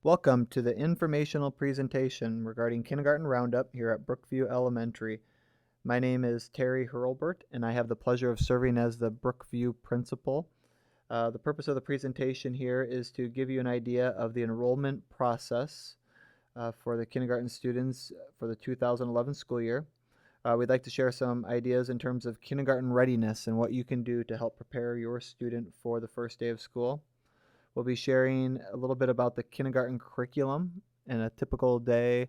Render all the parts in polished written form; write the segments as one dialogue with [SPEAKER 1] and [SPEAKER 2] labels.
[SPEAKER 1] Welcome to the informational presentation regarding Kindergarten Roundup here at Brookview Elementary. My name is Terry Hurlburt, and I have the pleasure of serving as the Brookview principal. The purpose of the presentation here is to give you an idea of the enrollment process for the kindergarten students for the 2011 school year. We'd like to share some ideas in terms of kindergarten readiness and what you can do to help prepare your student for the first day of school. We'll be sharing a little bit about the kindergarten curriculum and a typical day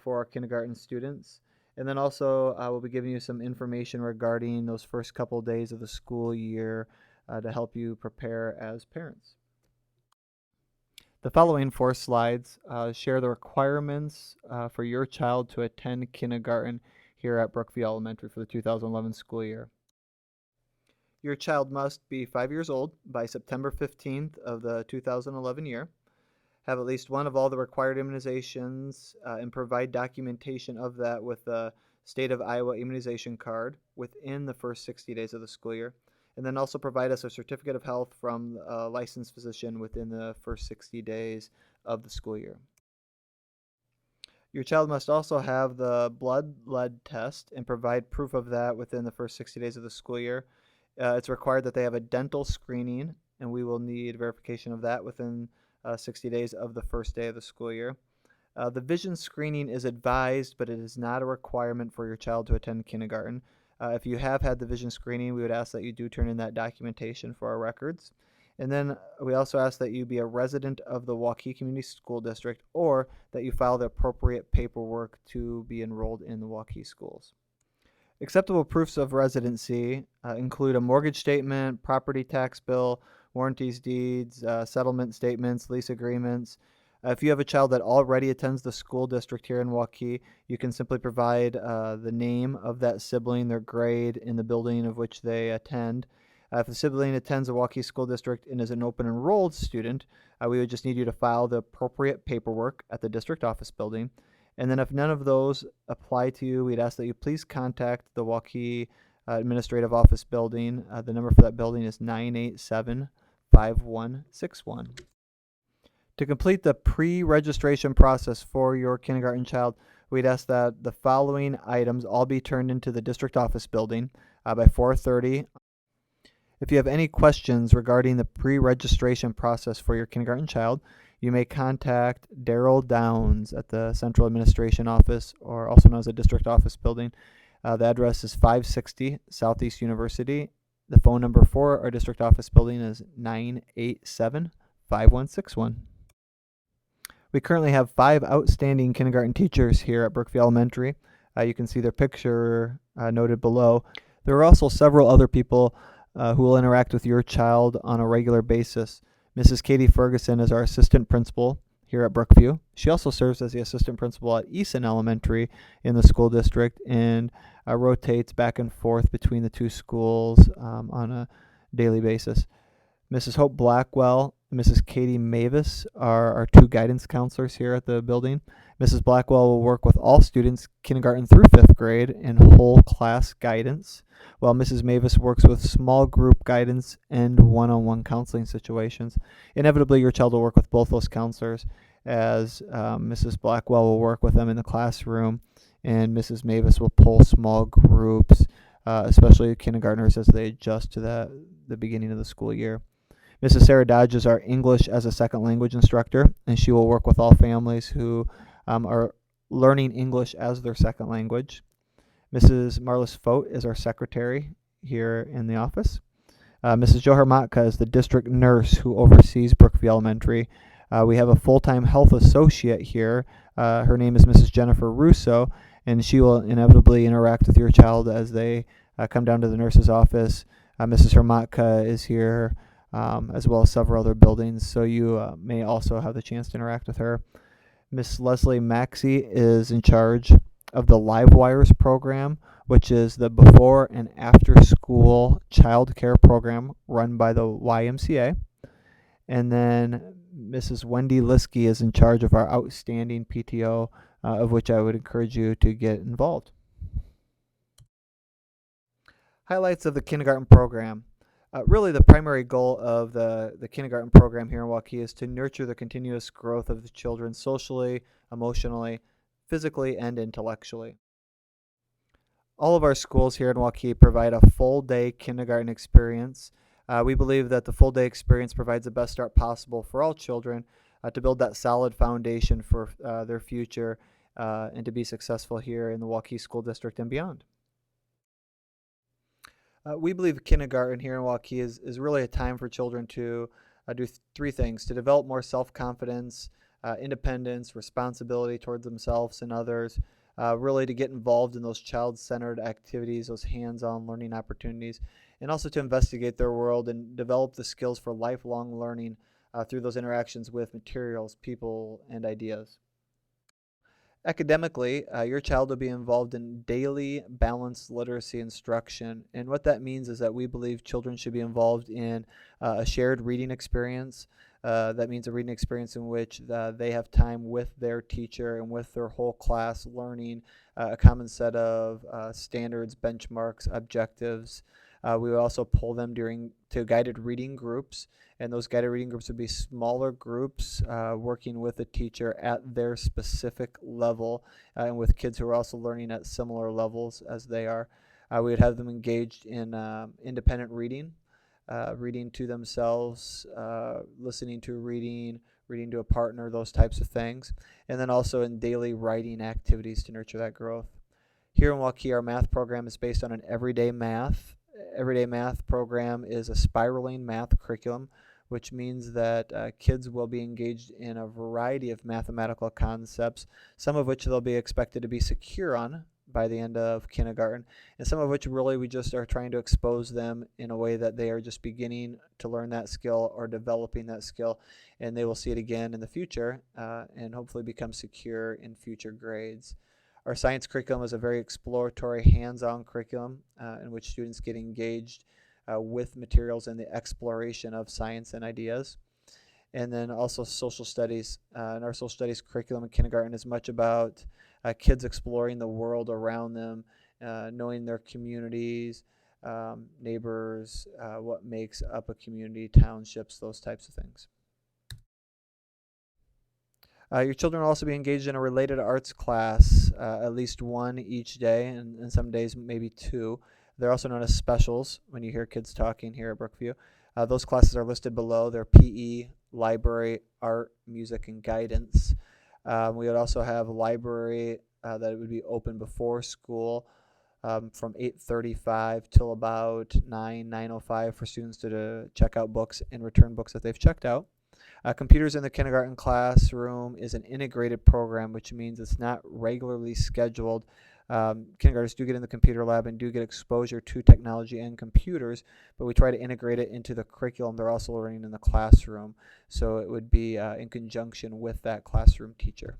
[SPEAKER 1] for our kindergarten students. And then also we'll be giving you some information regarding those first couple days of the school year to help you prepare as parents. The following 4 slides share the requirements for your child to attend kindergarten here at Brookview Elementary for the 2011 school year. Your child must be 5 years old by September 15th of the 2011 year, have at least one of all the required immunizations, and provide documentation of that with the State of Iowa immunization card within the first 60 days of the school year, and then also provide us a certificate of health from a licensed physician within the first 60 days of the school year. Your child must also have the blood lead test and provide proof of that within the first 60 days of the school year. It's required that they have a dental screening, and we will need verification of that within 60 days of the first day of the school year. The vision screening is advised, but it is not a requirement for your child to attend kindergarten. If you have had the vision screening, we would ask that you do turn in that documentation for our records. And then we also ask that you be a resident of the Waukee Community School District or that you file the appropriate paperwork to be enrolled in the Waukee schools. Acceptable proofs of residency include a mortgage statement, property tax bill, warranties, deeds, settlement statements, lease agreements. If you have a child that already attends the school district here in Waukee, you can simply provide the name of that sibling, their grade, in the building of which they attend. If the sibling attends the Waukee School District and is an open enrolled student, we would just need you to file the appropriate paperwork at the district office building. And then if none of those apply to you, we'd ask that you please contact the Waukee Administrative Office building. The number for that building is 987-5161. To complete the pre-registration process for your kindergarten child, we'd ask that the following items all be turned into the district office building by 4:30. If you have any questions regarding the pre-registration process for your kindergarten child, you may contact Daryl Downs at the Central Administration Office, or also known as the District Office Building. The address is 560 Southeast University. The phone number for our District Office Building is 987-5161. We currently have 5 outstanding kindergarten teachers here at Brookview Elementary. You can see their picture noted below. There are also several other people who will interact with your child on a regular basis. Mrs. Katie Ferguson is our assistant principal here at Brookview. She also serves as the assistant principal at Easton Elementary in the school district and rotates back and forth between the 2 schools on a daily basis. Mrs. Hope Blackwell and Mrs. Katie Mavis are our 2 guidance counselors here at the building. Mrs. Blackwell will work with all students kindergarten through 5th grade in whole class guidance, while Mrs. Mavis works with small group guidance and one-on-one counseling situations. Inevitably, your child will work with both those counselors, as Mrs. Blackwell will work with them in the classroom, and Mrs. Mavis will pull small groups, especially kindergartners, as they adjust to the beginning of the school year. Mrs. Sarah Dodge is our English as a second language instructor, and she will work with all families who are learning English as their second language. Mrs. Marlis Fote is our secretary here in the office. Mrs. Joe Hermatka is the district nurse who oversees Brookview Elementary. We have a full-time health associate here. Her name is Mrs. Jennifer Russo, and she will inevitably interact with your child as they come down to the nurse's office. Mrs. Hermatka is here, as well as several other buildings, so you may also have the chance to interact with her. Miss Leslie Maxey is in charge of the Live Wires program, which is the before and after school child care program run by the YMCA. And then Mrs. Wendy Liskey is in charge of our outstanding PTO, of which I would encourage you to get involved. Highlights of the kindergarten program. Really, the primary goal of the kindergarten program here in Waukee is to nurture the continuous growth of the children socially, emotionally, physically, and intellectually. All of our schools here in Waukee provide a full day kindergarten experience. We believe that the full day experience provides the best start possible for all children to build that solid foundation for their future and to be successful here in the Waukee School District and beyond. We believe kindergarten here in Waukee is really a time for children to do three things: to develop more self confidence, independence, responsibility towards themselves and others, really to get involved in those child centered activities, those hands on learning opportunities, and also to investigate their world and develop the skills for lifelong learning through those interactions with materials, people, and ideas. Academically, your child will be involved in daily balanced literacy instruction. And what that means is that we believe children should be involved in a shared reading experience. That means a reading experience in which they have time with their teacher and with their whole class learning a common set of standards, benchmarks, objectives. We would also pull them to guided reading groups, and those guided reading groups would be smaller groups working with a teacher at their specific level and with kids who are also learning at similar levels as they are. We would have them engaged in independent reading, reading to themselves, listening to reading, reading to a partner, those types of things, and then also in daily writing activities to nurture that growth. Here in Waukee, our math program is based on an everyday math. Everyday math program is a spiraling math curriculum, which means that kids will be engaged in a variety of mathematical concepts, some of which they'll be expected to be secure on by the end of kindergarten, and some of which really we just are trying to expose them in a way that they are just beginning to learn that skill or developing that skill, and they will see it again in the future and hopefully become secure in future grades. Our science curriculum is a very exploratory, hands-on curriculum in which students get engaged with materials and the exploration of science and ideas. And then also social studies. And our social studies curriculum in kindergarten is much about kids exploring the world around them, knowing their communities, neighbors, what makes up a community, townships, those types of things. Your children will also be engaged in a related arts class, at least one each day, and some days maybe two. They're also known as specials when you hear kids talking here at Brookview. Those classes are listed below. They're PE, library, art, music, and guidance. We would also have a library that would be open before school from 8:35 till about 9:05 for students to check out books and return books that they've checked out. Computers in the kindergarten classroom is an integrated program, which means it's not regularly scheduled. Kindergartners do get in the computer lab and do get exposure to technology and computers, but we try to integrate it into the curriculum they're also learning in the classroom. So it would be in conjunction with that classroom teacher.